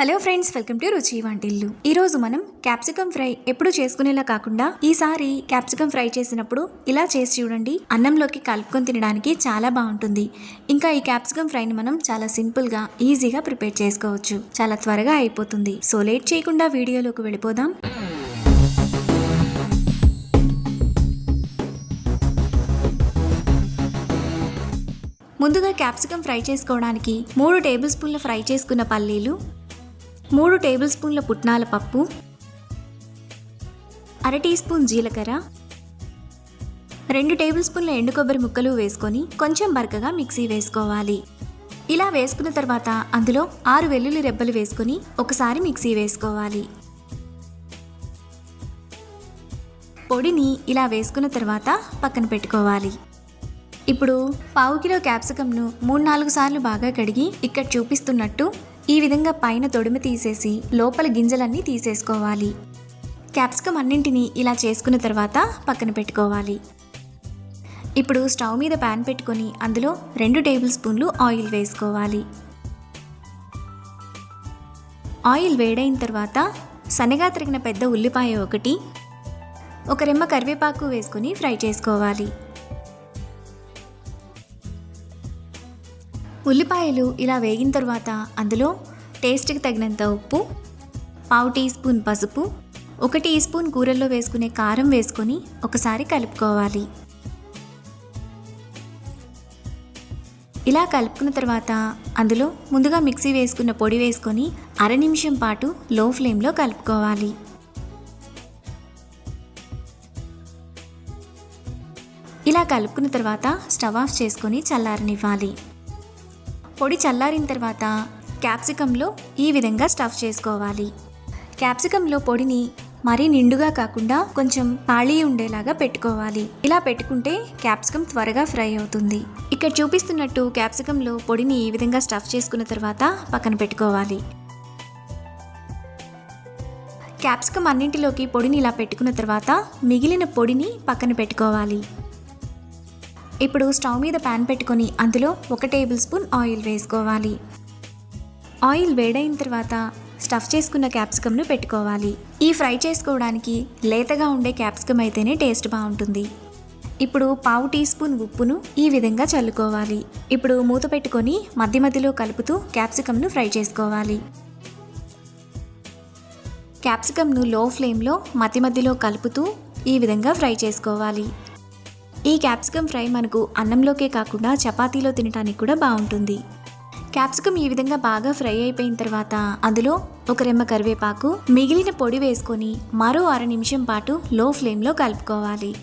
Hello friends, welcome to రుచి వంటిల్లు. ఈ రోజు మనం క్యాప్సికమ్ ఫ్రై ఎప్పుడు చేసుకునేలా కాకుండా ఈసారి క్యాప్సికమ్ ఫ్రై చేసినప్పుడు ఇలా చేసి చూడండి. అన్నంలోకి కలుపుకొని తినడానికి చాలా బాగుంటుంది. ఇంకా ఈ క్యాప్సికమ్ ఫ్రైని మనం చాలా సింపుల్ గా ఈజీగా ప్రిపేర్ చేసుకోవచ్చు. చాలా త్వరగా అయిపోతుంది. సో లేట్ చేయకుండా వీడియోలోకి వెళ్ళిపోదాం. ముందుగా క్యాప్సికమ్ ఫ్రై చేసుకోవడానికి 3 టేబుల్ స్పూన్ల ఫ్రై చేసుకున్న పల్లీలు, 3 టేబుల్ స్పూన్ల పుట్నాల పప్పు, అర టీ స్పూన్ జీలకర్ర, 2 టేబుల్ స్పూన్ల ఎండు కొబ్బరి ముక్కలు వేసుకొని కొంచెం బరకగా మిక్సీ వేసుకోవాలి. ఇలా వేసుకున్న తర్వాత అందులో 6 వెల్లుల్లి రెబ్బలు వేసుకొని ఒకసారి మిక్సీ వేసుకోవాలి. పొడిని ఇలా వేసుకున్న తర్వాత పక్కన పెట్టుకోవాలి. ఇప్పుడు పావు కిలో క్యాప్సికమ్ను 3-4 సార్లు బాగా కడిగి ఇక్కడ చూపిస్తున్నట్టు ఈ విధంగా పైన తొడిమి తీసేసి లోపల గింజలన్నీ తీసేసుకోవాలి. క్యాప్సికమ్ అన్నింటినీ ఇలా చేసుకున్న తర్వాత పక్కన పెట్టుకోవాలి. ఇప్పుడు స్టవ్ మీద ప్యాన్ పెట్టుకొని అందులో 2 టేబుల్ స్పూన్లు ఆయిల్ వేసుకోవాలి. ఆయిల్ వేడైన తర్వాత సన్నగా తరిగిన పెద్ద ఉల్లిపాయ ఒకటి, ఒక రెమ్మ కరివేపాకు వేసుకొని ఫ్రై చేసుకోవాలి. ఉల్లిపాయలు ఇలా వేగిన తర్వాత అందులో టేస్ట్కి తగినంత ఉప్పు, పావు టీ స్పూన్ పసుపు, 1 టీ స్పూన్ కూరల్లో వేసుకునే కారం వేసుకొని ఒకసారి కలుపుకోవాలి. ఇలా కలుపుకున్న తర్వాత అందులో ముందుగా మిక్సీ వేసుకున్న పొడి వేసుకొని అర నిమిషం పాటు లో ఫ్లేమ్లో కలుపుకోవాలి. ఇలా కలుపుకున్న తర్వాత స్టవ్ ఆఫ్ చేసుకొని చల్లారనివ్వాలి. పొడి చల్లారిన తర్వాత క్యాప్సికంలో ఈ విధంగా స్టఫ్ చేసుకోవాలి. క్యాప్సికంలో పొడిని మరీ నిండుగా కాకుండా కొంచెం ఖాళీ ఉండేలాగా పెట్టుకోవాలి. ఇలా పెట్టుకుంటే క్యాప్సికం త్వరగా ఫ్రై అవుతుంది. ఇక్కడ చూపిస్తున్నట్టు క్యాప్సికంలో పొడిని ఈ విధంగా స్టఫ్ చేసుకున్న తర్వాత పక్కన పెట్టుకోవాలి. క్యాప్సికం అన్నింటిలోకి పొడిని ఇలా పెట్టుకున్న తర్వాత మిగిలిన పొడిని పక్కన పెట్టుకోవాలి. ఇప్పుడు స్టవ్ మీద ప్యాన్ పెట్టుకొని అందులో 1 టేబుల్ స్పూన్ ఆయిల్ వేసుకోవాలి. ఆయిల్ వేడైన తర్వాత స్టఫ్ చేసుకున్న క్యాప్సికమ్ను పెట్టుకోవాలి. ఈ ఫ్రై చేసుకోవడానికి లేతగా ఉండే క్యాప్సికమ్ అయితేనే టేస్ట్ బాగుంటుంది. ఇప్పుడు పావు టీ స్పూన్ ఉప్పును ఈ విధంగా చల్లుకోవాలి. ఇప్పుడు మూత పెట్టుకొని మధ్య మధ్యలో కలుపుతూ క్యాప్సికమ్ను ఫ్రై చేసుకోవాలి. క్యాప్సికమ్ను లో ఫ్లేమ్లో మధ్య మధ్యలో కలుపుతూ ఈ విధంగా ఫ్రై చేసుకోవాలి. ఈ క్యాప్సికమ్ ఫ్రై మనకు అన్నంలోకే కాకుండా చపాతీలో తినడానికి కూడా బాగుంటుంది. క్యాప్సికమ్ ఈ విధంగా బాగా ఫ్రై అయిపోయిన తర్వాత అందులో 1 రెమ్మ కరివేపాకు, మిగిలిన పొడి వేసుకొని మరో అర నిమిషం పాటు లో ఫ్లేమ్లో కలుపుకోవాలి.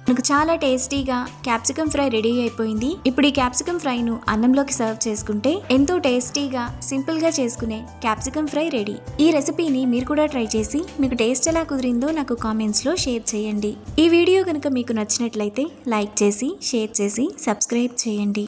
మనకు చాలా టేస్టీగా క్యాప్సికమ్ ఫ్రై రెడీ అయిపోయింది. ఇప్పుడు ఈ క్యాప్సికమ్ ఫ్రైను అన్నంలోకి సర్వ్ చేసుకుంటే ఎంతో టేస్టీగా సింపుల్గా చేసుకునే క్యాప్సికమ్ ఫ్రై రెడీ. ఈ రెసిపీని మీరు కూడా ట్రై చేసి మీకు టేస్ట్ ఎలా కుదిరిందో నాకు కామెంట్స్లో షేర్ చేయండి. ఈ వీడియో కనుక మీకు నచ్చినట్లయితే లైక్ చేసి, షేర్ చేసి, సబ్స్క్రైబ్ చేయండి.